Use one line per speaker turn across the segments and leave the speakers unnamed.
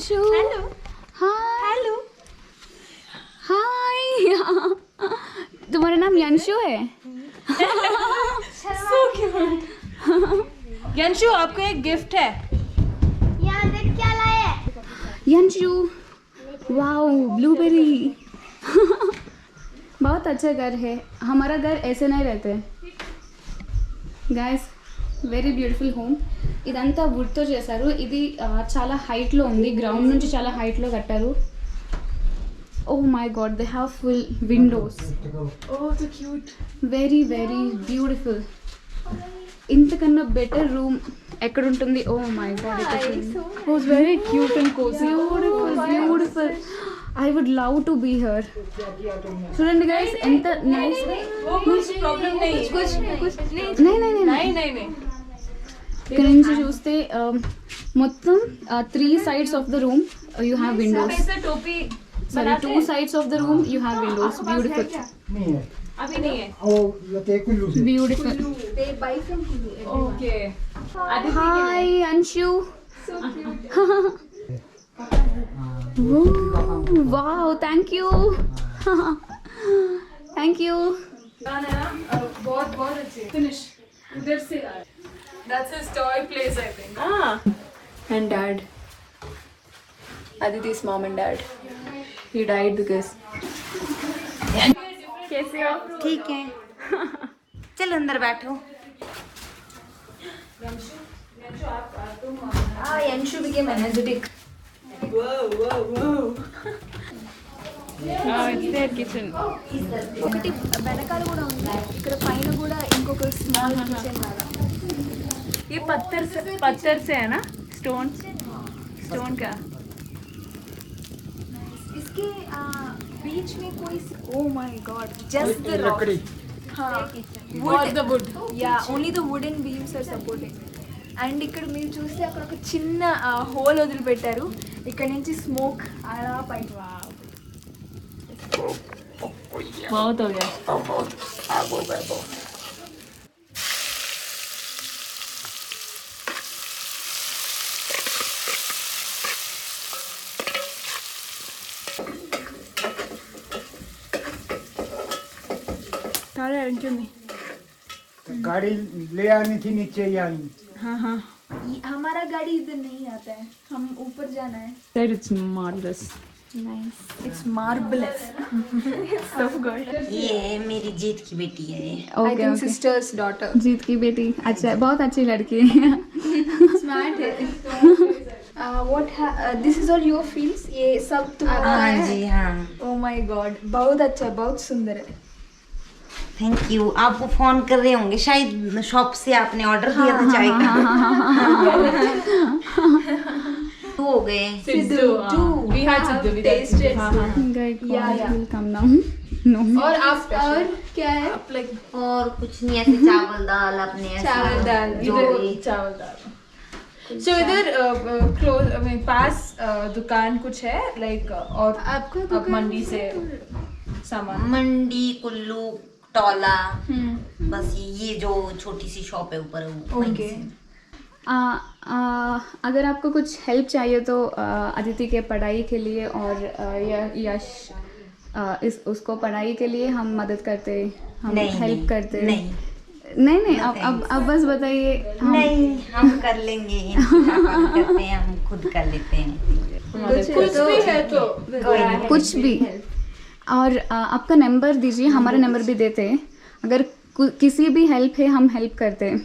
Anshu
hello
hi
hello
hi तुम्हारा नाम यंशु है
सो क्यूट। यंशु आपको एक गिफ्ट है।
यहाँ देख क्या लाए।
यंशु वाओ ब्लूबेरी बहुत अच्छा घर है हमारा घर ऐसे नहीं रहते गाइस వెరీ బ్యూటిఫుల్ హోమ్ ఇదంతా వుడ్తో చేశారు ఇది చాలా హైట్లో ఉంది గ్రౌండ్ నుంచి చాలా హైట్లో కట్టారు oh my god they have full windows
oh so cute।
Very very beautiful ఇంతకన్నా బెటర్ రూమ్ ఎక్కడ ఉంటుంది oh my god it was very cute and cozy beautiful beautiful I would love to be here. చూడండి guys ఎంత nice
वो कुछ problem नहीं कुछ नहीं
ఇక్కడ నుంచి చూస్తే మొత్తం 3 sides of the room you have windows.
ऐसे टोपी
Sorry, 2 sides of the room you have windows. Beautiful.
नहीं है
अभी नहीं है।
वो ये कुल्लू से
Beautiful.
They buy from Kulu.
Okay
Hi Anshu.
so cute।
Wow, thank you. Thank you.
बहुत बहुत अच्छे फिनिश उधर से that's his toy place I think. हां
And dad. Aditi's mom and dad. He died because. कैसे हो?
ठीक है चलो अंदर बैठो।
यंशु became energetic।
It's their kitchen.
ఒకటి వెనకాల కూడా ఉంది ఇక్కడ పైన కూడా ఇంకొక స్మాల్ కిచెన్ లాగా।
ये पत्थर से है ना स्टोन का।
इसके बीच में कोई oh my god just the rock.
लकड़ी
हाँ
All the wood।
Yeah only the wooden beams are supporting and ఇక్కడ మీరు చూస్తే అక్కడ ఒక చిన్న హోల్ వదిలిపెట్టారు ఇక్కడ నుంచి స్మోక్ అలా పైకి
बहुत हो गया।
गाड़ी ले आनी थी नीचे ही आई।
हाँ हाँ
हमारा गाड़ी इधर नहीं आता है हम ऊपर जाना है।
That it's marvelous.
Nice it's marbles so good.
ये मेरी जीत की बेटी है।
आई थिंक सिस्टर्स डॉटर
जीत की बेटी अच्छा है बहुत अच्छी लड़की है
स्मार्ट है। What this is all your feels ये सब तुम्हारा
हाँ
है।
जी हाँ
ओ माय गॉड बहुत अच्छा बहुत सुंदर है।
Thank you. आपको फोन कर रहे होंगे शायद शॉप से आपने ऑर्डर दिया था चाय का। हो गए
Sidhu we had Sidhu we had
tasted
Sidhu. हाँ हाँ
Yeah.
will come now no
और आप और क्या है
और कुछ नहीं ऐसे चावल दाल अपने ऐसा
चावल दाल,
जो
इधर
भी
चावल दाल। So इधर क्लोज पास दुकान कुछ है लाइक और
आपका
अब मंडी से सामान।
मंडी कुल्लू टोला बस ये जो छोटी सी शॉप है ऊपर वहीं
ओके
से।
अगर आपको कुछ हेल्प चाहिए तो अदिति के पढ़ाई के लिए और यश उसको पढ़ाई के लिए हम मदद करते हम हेल्प करते
नहीं
नहीं अब बस बताइए
नहीं हम कर लेंगे इनकी पापा भी करते हैं हम खुद कर लेते हैं।
कुछ भी है तो
कुछ भी और आपका नंबर दीजिए हमारा नंबर भी देते हैं अगर किसी भी हेल्प है हम हेल्प करते हैं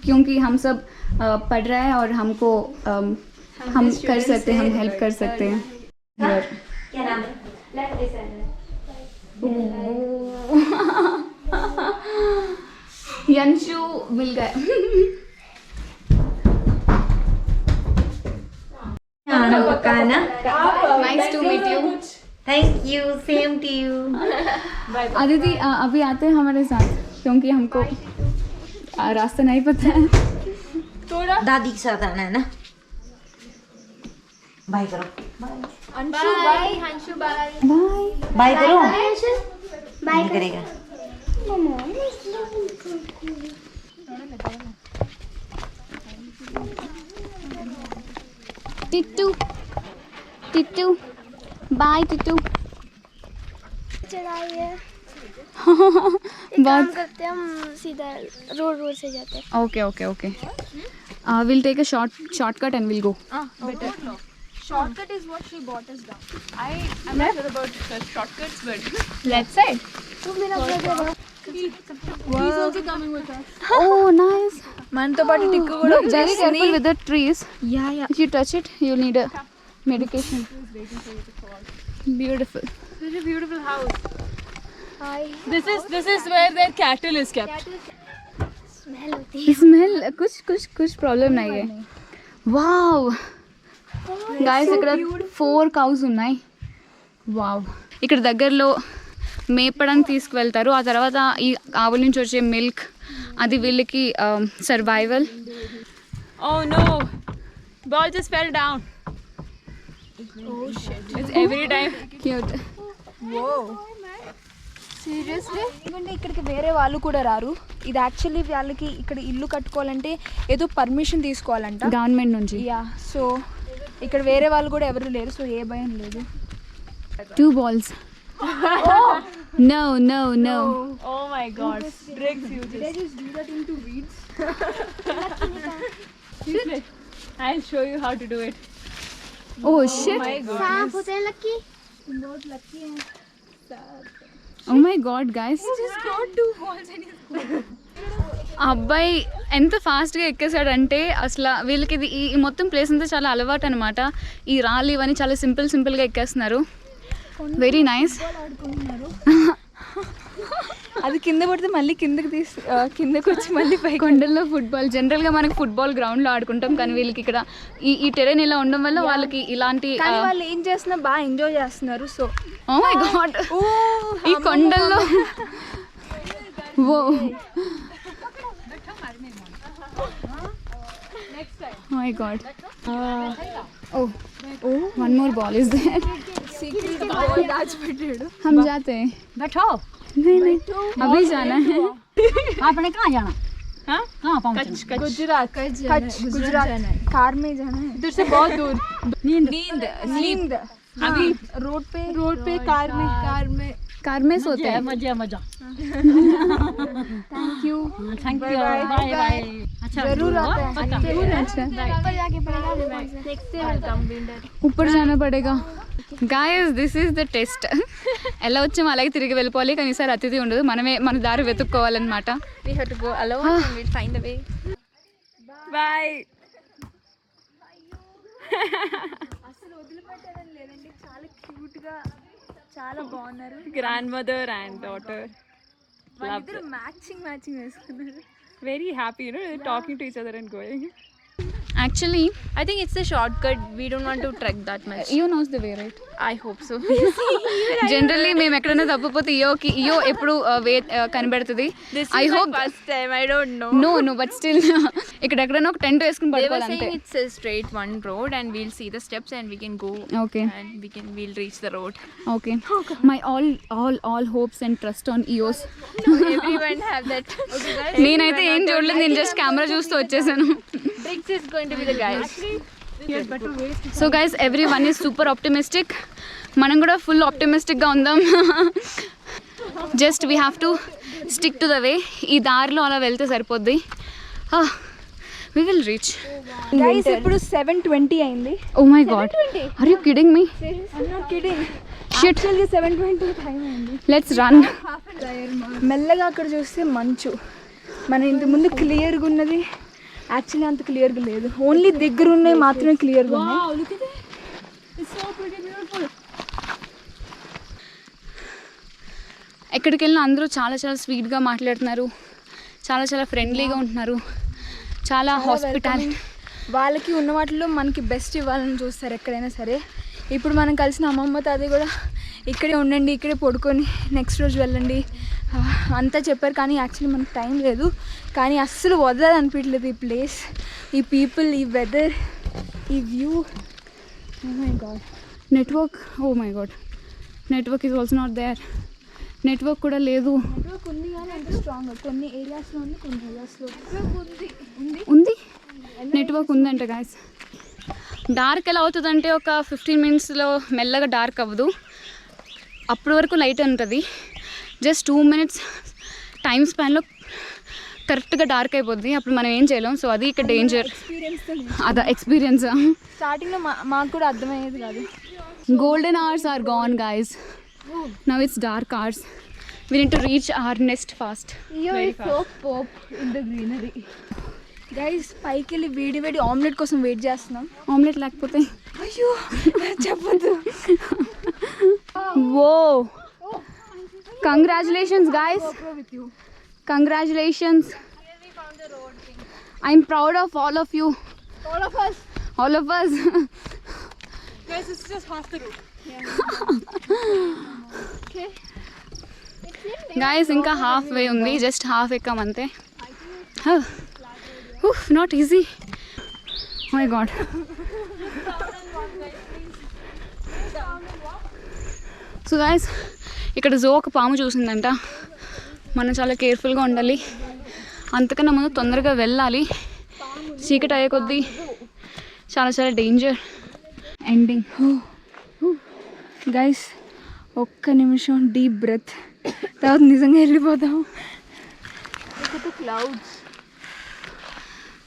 क्योंकि हम सब पढ़ रहे हैं और हमको हम कर सकते हैं हम हेल्प कर सकते हैं
क्या नाम है?
यंशु मिल गए
पक्का है ना।
Nice to meet you
thank you same to you.
Aditi अभी आते हैं हमारे साथ क्योंकि हमको रास्ता नहीं पता है
दादी के साथ आना है ना। बाय करो
Anshu bye Anshu bye
bye
bye करो बाय करेगा।
टिट्टू टिट्टू बाय टिट्टू
चढ़ाइए
बहुत
काम करते हैं हम सीधा रोड से जाते हैं.
Okay okay okay will take a shortcut and will go
better. Shortcut is what she bought us down. I'm not sure about shortcuts, but
let's side
तुम मेरा brother हो.
He's also coming with us.
Oh nice
మనతో పాటు టిక్కు కూడా
Look, very careful with the trees.
Yeah, yeah.
If you touch it, you'll need a medication. Beautiful.
Such a beautiful house.
Hi.
This is where their cattle is kept.
Smell होती
Smell कुछ problem नहीं है. Wow. Guys, ఇక్కడ 4 cows ఉన్నాయి. Wow. ఇక్కడ దగ్గరలో మేపడానికి తీసుకువెళ్తారు. ఆ తర్వాత ఈ ఆవుల నుంచి వచ్చే మిల్క్ అది వీళ్ళకి survival.
Oh no! Ball just fell down. Oh shit! It's every time.
Cute.
Seriously ఎందుకంటే ఇక్కడికి వేరే వాళ్ళు కూడా రారు. ఇది యాక్చువల్లీ వాళ్ళకి ఇక్కడ ఇల్లు కట్టుకోవాలంటే ఏదో పర్మిషన్ తీసుకోవాలంట
గవర్నమెంట్ నుంచి.
యా. సో ఇక్కడ వేరే వాళ్ళు కూడా ఎవరు లేరు, సో ఏ భయం లేదు.
2 balls. No.
Oh my god! Bricks you just.
do that into weeds.
I'll show you how to do it.
Oh shit.
My god.
सांप होते हैं लक्की.
बहुत लकी है.
Oh my god, guys.
Just got 2 balls and
అబ్బాయి ఎంత ఫాస్ట్గా ఎక్కేసాడంటే అసలు వీళ్ళకి ఇది ఈ మొత్తం ప్లేస్ అంతా చాలా అలవాటు అనమాట. ఈ రాళ్ళు ఇవన్నీ చాలా సింపుల్గా ఎక్కేస్తున్నారు. Very nice.
అది కింద పడితే మళ్ళీ కిందకి వచ్చి మళ్ళీ పైకి.
కొండల్లో ఫుట్బాల్ జనరల్గా మనకి ఫుట్బాల్ గ్రౌండ్లో ఆడుకుంటాం, కానీ వీళ్ళకి ఇక్కడ ఈ టెరెన్ ఇలా ఉండడం వల్ల వాళ్ళకి ఇలాంటి
కానీ వాళ్ళు ఏం చేస్తున్నా బాగా ఎంజాయ్ చేస్తున్నారు. సో
ఓ మై గాడ్ ఈ కొండల్లో oh my god oh one more ball is there. हम जाते हैं.
बैठो
नहीं अभी जाना है.
आपने कहाँ जाना?
हाँ?
कहाँ पहुँचना?
गुजरात.
गुजरात कार में जाना है.
इधर से बहुत दूर.
नींद
अभी
रोड पे
कार में सोते हैं.
मजा.
Thank you.
Thank you. Bye bye. अच्छा
जरूर आते हैं.
अच्छा
ऊपर जाके पड़ेगा देखते हैं.
ऊपर जाना पड़ेगा. Guys this is the test. ఎలా వచ్చాము అలాగే తిరిగి వెళ్ళిపోవాలి, కానీ ఈసారి అతిథి ఉండదు, మనమే మన దారి వెతుక్కోవాలన్నమాట.
We have to go alone and we'll find a way.
bye.
అసలు వదిలిపెట్టారని లేదండి, చాలా క్యూట్ గా చాలా బాగున్నారు.
Grandmother and daughter.
వాళ్ళిద్దరు మ్యాచింగ్ వేసుకున్నారు.
Very happy, you know, they're talking to each other and going.
Actually
I think it's a shortcut. We don't want to trek that much.
You knows the way right.
I hope so.
Generally మేము ఎక్కడైనా తప్పిపోతే ఇయో ఎప్పుడు way కనిపెడుతుంది.
This
I
is
hope
my first time. I don't know.
No but still ఇక్కడ ఎక్కడైనా ఒక tent వేసుకుని
They were
పడుకోవాలి
saying
అంతే.
it's a straight one road and we'll see the steps and we can go
okay
and we'll reach the road.
Okay my all hopes and trust on ఇయోస్.
Everyone have that. Okay guys.
నేనైతే ఏం చూడలేదు, నేను just camera చూస్తూ వచ్చేసాను.
Briggs is going to be the guys.
So guys every one is super optimistic. మనం కూడా full ఆప్టిమిస్టిక్గా ఉందాం. Just we have to stick to the way. ఈ దారిలో అలా వెళ్తే సరిపోద్ది. We will reach.
గైస్ ఇప్పుడు 7:20 అయింది.
Oh my god, are you kidding me?
I'm not kidding.
Shit,
Actually 7:20 time అయింది.
Let's run.
మెల్లగా అక్కడ చూస్తే మంచు, మన ఇంత ముందు క్లియర్గా ఉన్నది యాక్చువల్లీ అంత క్లియర్గా లేదు. ఓన్లీ దగ్గర ఉన్నాయి మాత్రమే క్లియర్గా ఉన్నాయి.
Wow, look at it. It's so pretty, beautiful.
ఎక్కడికి వెళ్ళినా అందరూ చాలా స్వీట్గా మాట్లాడుతున్నారు, చాలా ఫ్రెండ్లీగా ఉంటున్నారు, చాలా హాస్పిటాలిటీ.
వాళ్ళకి ఉన్న వాటిలో మనకి బెస్ట్ ఇవ్వాలని చూస్తారు ఎక్కడైనా సరే. ఇప్పుడు మనం కలిసిన అమ్మమ్మ తాత కూడా ఇక్కడే ఉండండి, ఇక్కడే పడుకొని నెక్స్ట్ రోజు వెళ్ళండి అంతా చెప్పారు. కానీ యాక్చువల్లీ మనకు టైం లేదు, కానీ అస్సలు వదలనిపించలేదు ఈ ప్లేస్, ఈ పీపుల్, ఈ వెదర్, ఈ view. Oh my god.
Network is also not there. Network కూడా లేదు.
నెట్వర్క్ ఉంది కానీ అంత స్ట్రాంగ్, కొన్ని ఏరియాస్లో ఉంది, కొన్ని ఏరియాస్లో ఉంది.
ఉంది నెట్వర్క్ ఉందంట గాయస్. డార్క్ ఎలా అవుతుందంటే ఒక 15 minutesలో మెల్లగా డార్క్ అవ్వదు, అప్పటి వరకు లైట్ ఉంటుంది. జస్ట్ 2 minutes టైం స్పాన్లో కరెక్ట్గా డార్క్ అయిపోద్ది, అప్పుడు మనం ఏం చేయలేం. సో అది ఇక్కడ డేంజర్. అదా ఎక్స్పీరియన్స్.
స్టార్టింగ్లో మాకు కూడా అర్థమయ్యేది కాదు.
Golden hours are gone guys, now it's dark hours. We need to reach our nest fast. Very fast.
in the greenery. Guys పైకి వెళ్ళి వేడి వేడి ఆమ్లెట్ కోసం వెయిట్ చేస్తున్నాం.
ఆమ్లెట్ లేకపోతే
అయ్యో చెప్పద్దు.
వో, congratulations guys, congratulations. I'm proud of all of you.
All of us.
All of us.
Guys, it's just half the route.
Okay.
Guys ఇంకా హాఫ్ వే ఉంది, జస్ట్ హాఫ్ ఎక్కాం అంతే. Not easy. My God. So guys ఇక్కడ ఒక పాము చూసిందంట, మనం చాలా కేర్ఫుల్గా ఉండాలి. అంతకన్నా ముందు తొందరగా వెళ్ళాలి, చీకటి అయ్యే కొద్దీ చాలా చాలా డేంజర్. ఎండింగ్.
గైస్ ఒక్క నిమిషం డీప్ బ్రెత్, తర్వాత నిజంగా వెళ్ళిపోతాం. క్లౌడ్స్.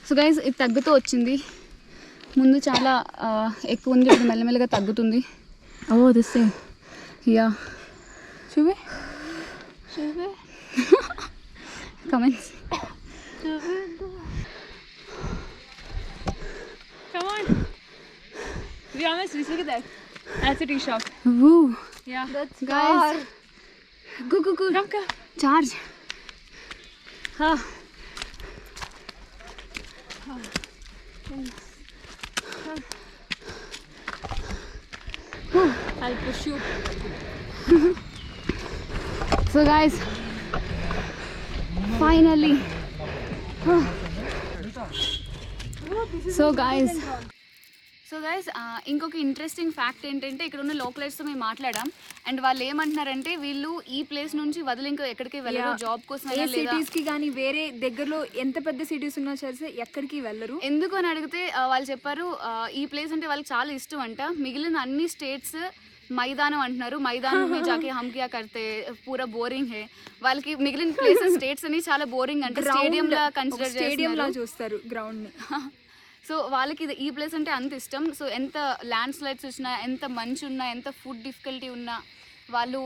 సో గైస్ ఇది తగ్గుతూ వచ్చింది, ముందు చాలా ఎక్కువ ఉంది, ఇప్పుడు మెల్లమెల్లగా తగ్గుతుంది. ఓ దిస్ యా
చూపే చూపే
comments.
Come on. To be honest, just look at that. That's a tea shop.
Woo.
Yeah.
That's
Guys. Go.
Come.
Charge.
I'll push you.
So guys, finally. So guys, ఇంకొక interesting fact ఏంటంటే ఇక్కడ ఉన్న లోకలైట్స్తో మేము మాట్లాడాం, and వాళ్ళు ఏమంటున్నారంటే వీళ్ళు ఈ ప్లేస్ నుంచి వదిలి ఇంకా ఎక్కడికి వెళ్ళరు, జాబ్ కోసం
ఏ సిటీస్కి కానీ వేరే దగ్గరలో ఎంత పెద్ద సిటీస్ ఉన్నా సరే ఎక్కడికి వెళ్ళరు.
ఎందుకు అని అడిగితే వాళ్ళు చెప్పారు ఈ ప్లేస్ అంటే వాళ్ళకి చాలా ఇష్టం అంట. మిగిలిన అన్ని స్టేట్స్ మైదానం అంటున్నారు, మైదానం మే జాకే హమ్ క్యా కర్తే పూరా బోరింగ్ హే. వాళ్ళకి మిగిలిన ప్లేసెస్ స్టేట్స్ అని చాలా బోరింగ్ అంటే స్టేడియం లా కన్సిడర్
స్టేడియం లా చూస్తారు గ్రౌండ్ ని.
సో వాళ్ళకి ఈ ప్లేస్ అంటే అంత ఇష్టం. సో ఎంత ల్యాండ్ స్లైడ్స్ వచ్చినా, ఎంత మంచు ఉన్నా, ఎంత ఫుడ్ డిఫికల్టీ ఉన్నా వాళ్ళు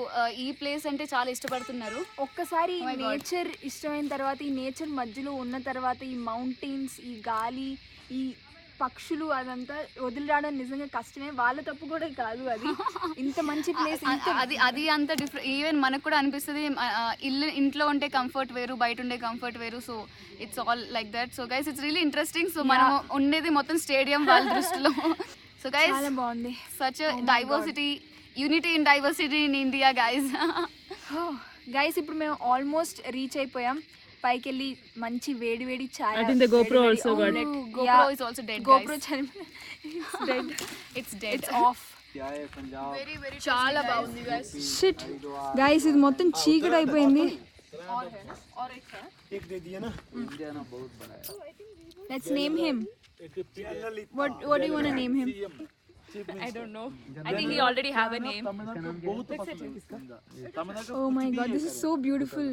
ఈ ప్లేస్ అంటే చాలా ఇష్టపడుతున్నారు.
ఒక్కసారి నేచర్ ఇష్టమైన తర్వాత, ఈ నేచర్ మధ్యలో ఉన్న తర్వాత, ఈ మౌంటైన్స్, ఈ గాలి, ఈ పక్షులు అదంతా వదిలి రావడం నిజంగా కష్టమే. వాళ్ళ తప్పు కూడా కాదు, అది ఇంత మంచి ప్లేస్.
అది అంత డిఫరెంట్. ఈవెన్ మనకు కూడా అనిపిస్తుంది ఇంట్లో ఉంటే కంఫర్ట్ వేరు, బయట ఉండే కంఫర్ట్ వేరు. So it's all like that. So guys it's really interesting. So మనం ఉండేది మొత్తం స్టేడియం వాళ్ళ దృష్టిలో. సో గైస్
చాలా బాగుంది.
Such diversity, unity in diversity in India guys.
Guys ఇప్పుడు మేము ఆల్మోస్ట్ రీచ్ అయిపోయాం. పైకి వెళ్ళి మంచి వేడి వేడి చాయ్.
I think the GoPro also got it.
GoPro is also dead,
GoPro
guys. It's dead.
It's off.
Very చాలా బాగుంది guys.
Shit. Guys ఇది మొత్తం చీకటి అయిపోయింది. Let's name him. What do you want to name him?
I don't know. I think he already have a name.
Oh my god, this is so beautiful.